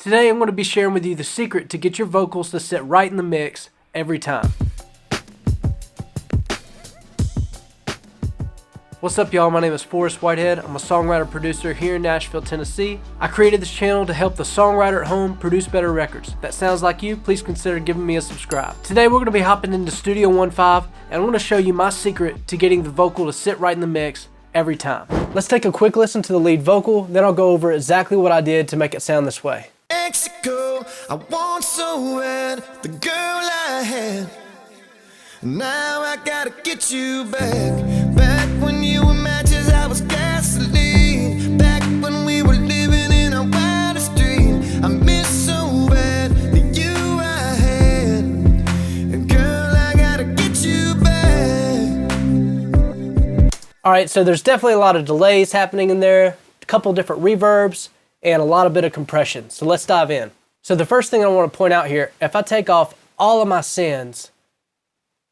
Today I'm going to be sharing with you the secret to get your vocals to sit right in the mix every time. What's up y'all, my name is Forrest Whitehead. I'm a songwriter producer here in Nashville, Tennessee. I created this channel to help the songwriter at home produce better records. If that sounds like you, please consider giving me a subscribe. Today we're going to be hopping into Studio 1.5 and I'm going to show you my secret to getting the vocal to sit right in the mix every time. Let's take a quick listen to the lead vocal, then I'll go over exactly what I did to make it sound this way. Mexico, I want so bad the girl I had. Now I gotta get you back. Back when you were matches, I was gasoline. Back when we were living in a wildest dream. I miss so bad the you I had. And girl, I gotta get you back. Alright, so there's definitely a lot of delays happening in there, a couple different reverbs, and a lot of bit of compression. So let's dive in. So the first thing I want to point out here, if I take off all of my sends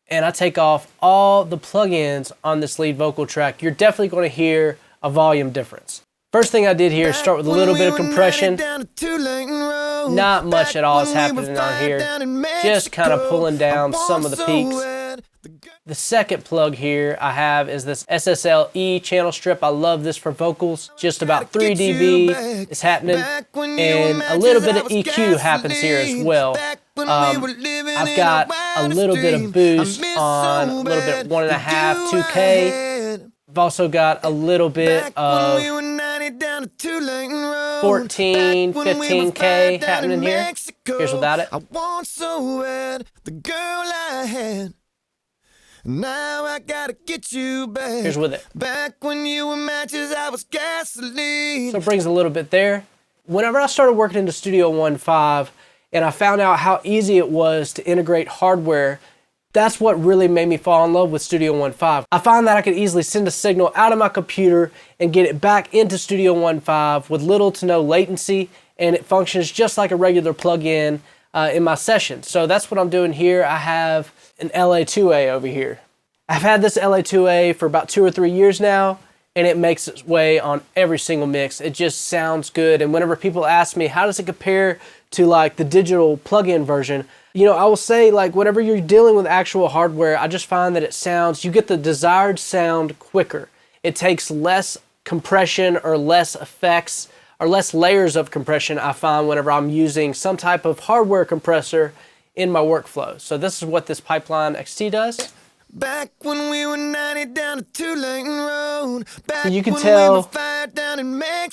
and I take off all the plugins on this lead vocal track, you're definitely going to hear a volume difference. First thing I did here is start with a little bit of compression. Not much at all is happening on here. Just kind of pulling down some of the peaks. The second plug here I have is this SSLE channel strip. I love this for vocals. Just about 3 dB is happening, and a little bit of EQ happens here as well. I've got a little bit of boost on a little bit 1.5, 2K. I've also got a little bit of 14, 15K happening here. Here's without it. Now I gotta get you back. Here's with it. Back when you were matches, I was gasoline. So it brings a little bit there. Whenever I started working into Studio 1.5 and I found out how easy it was to integrate hardware, that's what really made me fall in love with Studio 1.5. I found that I could easily send a signal out of my computer and get it back into Studio 1.5 with little to no latency, and it functions just like a regular plugin in my session. So that's what I'm doing here. I have an LA2A over here. I've had this LA2A for about 2 or 3 years now, and it makes its way on every single mix. It just sounds good, and whenever people ask me how does it compare to like the digital plug-in version, you know, I will say, like, whenever you're dealing with actual hardware, I just find that it sounds, you get the desired sound quicker. It takes less compression or less effects or less layers of compression, I find, whenever I'm using some type of hardware compressor in my workflow. So this is what this Pipeline XT does. Back when we were 90 down a 2-lane road. So you can tell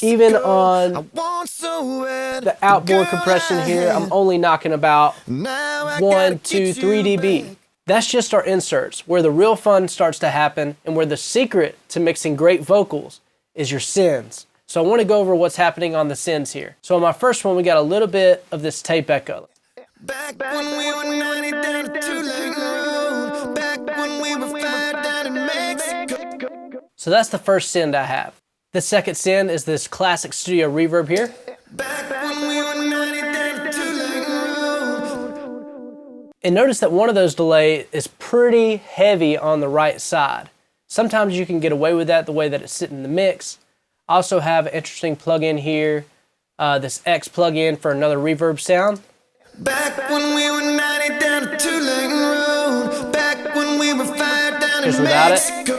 even on the outboard compression here, I'm only knocking about 1, 2, 3 dB. That's just our inserts. Where the real fun starts to happen and where the secret to mixing great vocals is your sends. So I want to go over what's happening on the sends here. So on my first one, we got a little bit of this tape echo. Back when we were 90 down a 2-lane road. Back when we were 5 down in Mexico. So that's the first send I have. The second send is this classic studio reverb here. Back when we were 90 down a 2-lane road. And notice that one of those delays is pretty heavy on the right side. Sometimes you can get away with that the way that it's sitting in the mix. I also have an interesting plug-in here, this X plug-in for another reverb sound. Back when we were 90 down a 2-lane road. Back when we were 5 down in Mexico.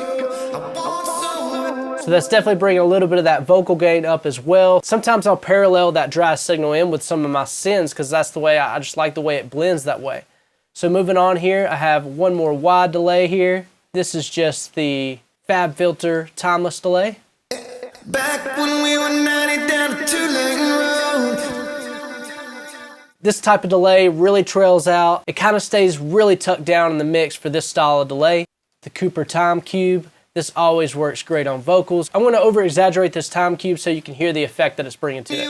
So that's definitely bringing a little bit of that vocal gain up as well. Sometimes I'll parallel that dry signal in with some of my sends because that's the way I just like the way it blends that way. So moving on here, I have one more wide delay here. This is just the Fab Filter timeless delay. Back when we were 90 down a 2-lane road. This type of delay really trails out. It kind of stays really tucked down in the mix for this style of delay. The Cooper Time Cube. This always works great on vocals. I'm going to over-exaggerate this time cube so you can hear the effect that it's bringing to it.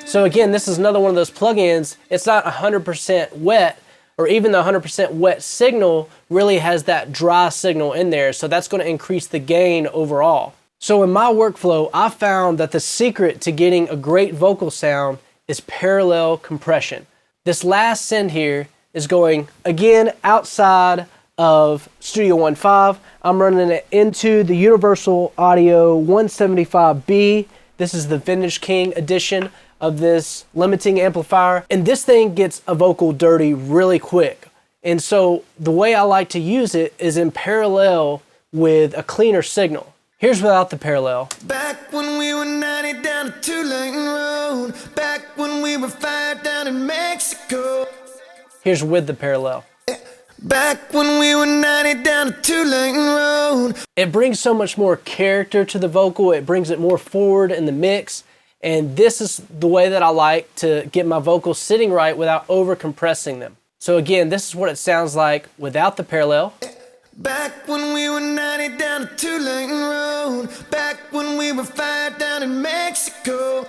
So again, this is another one of those plugins. It's not 100% wet, or even the 100% wet signal really has that dry signal in there, so that's going to increase the gain overall. So in my workflow, I found that the secret to getting a great vocal sound is parallel compression. This last send here is going, again, outside of Studio 1.5. I'm running it into the Universal Audio 175B. This is the Vintage King edition of this limiting amplifier. And this thing gets a vocal dirty really quick. And so the way I like to use it is in parallel with a cleaner signal. Here's without the parallel. Back when we were 90 down a two-lane road. Back when we were fired down in Mexico. Here's with the parallel. Back when we were 90 down a two-lane road. It brings so much more character to the vocal. It brings it more forward in the mix. And this is the way that I like to get my vocals sitting right without over compressing them. So again, this is what it sounds like without the parallel. Back when we were 90 down a two-lane road. Back when we were fired down in Mexico.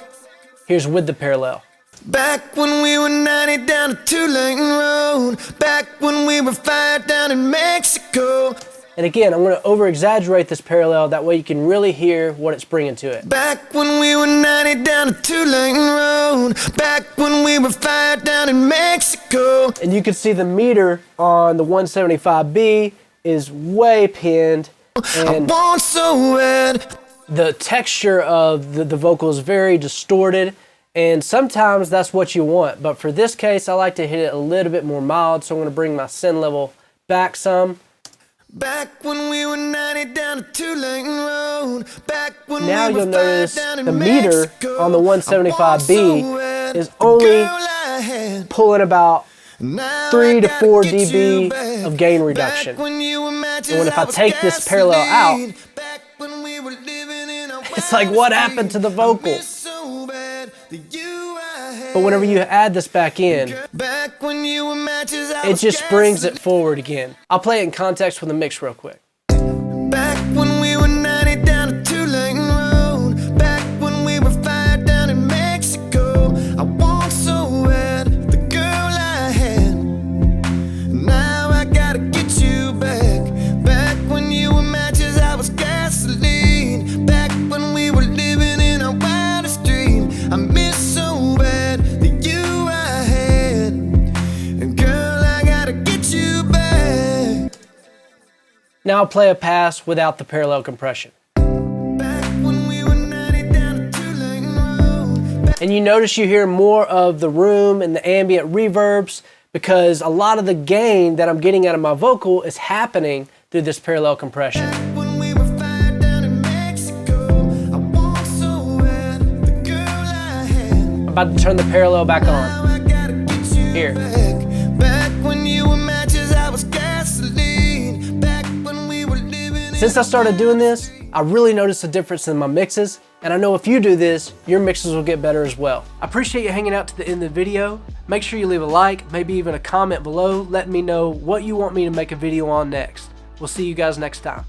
Here's with the parallel. Back when we were 90 down a two-lane road. Back when we were fired down in Mexico. And again, I'm going to over-exaggerate this parallel, that way you can really hear what it's bringing to it. Back when we were 90 down a two-lane road. Back when we were fired down in Mexico. And you can see the meter on the 175B is way pinned. And I want so bad. the texture of the vocal is very distorted. And sometimes that's what you want. But for this case, I like to hit it a little bit more mild. So I'm going to bring my send level back some. Back when we were 90 down a two-lane road. Back when Now we were you'll notice fired down the in meter Mexico. on the 175B is only pulling about 3 to 4 dB of gain reduction. And if I take this parallel out, it's like, what happened to the vocal? But whenever you add this back in, it just brings it forward again. I'll play it in context with the mix real quick. Back when we were 90 down a two-lane road. Back when we were fired down in Mexico. I want so bad the girl I had. Now I gotta get you back. Back when you were matches, I was gasoline. Back when we were living in a wildest dream. I miss so bad the you I had. And girl, I gotta get you back. Now I'll play a pass without the parallel compression. And you notice you hear more of the room and the ambient reverbs because a lot of the gain that I'm getting out of my vocal is happening through this parallel compression. I'm about to turn the parallel back on. Here. Since I started doing this, I really noticed a difference in my mixes, and I know if you do this, your mixes will get better as well. I appreciate you hanging out to the end of the video. Make sure you leave a like, maybe even a comment below, letting me know what you want me to make a video on next. We'll see you guys next time.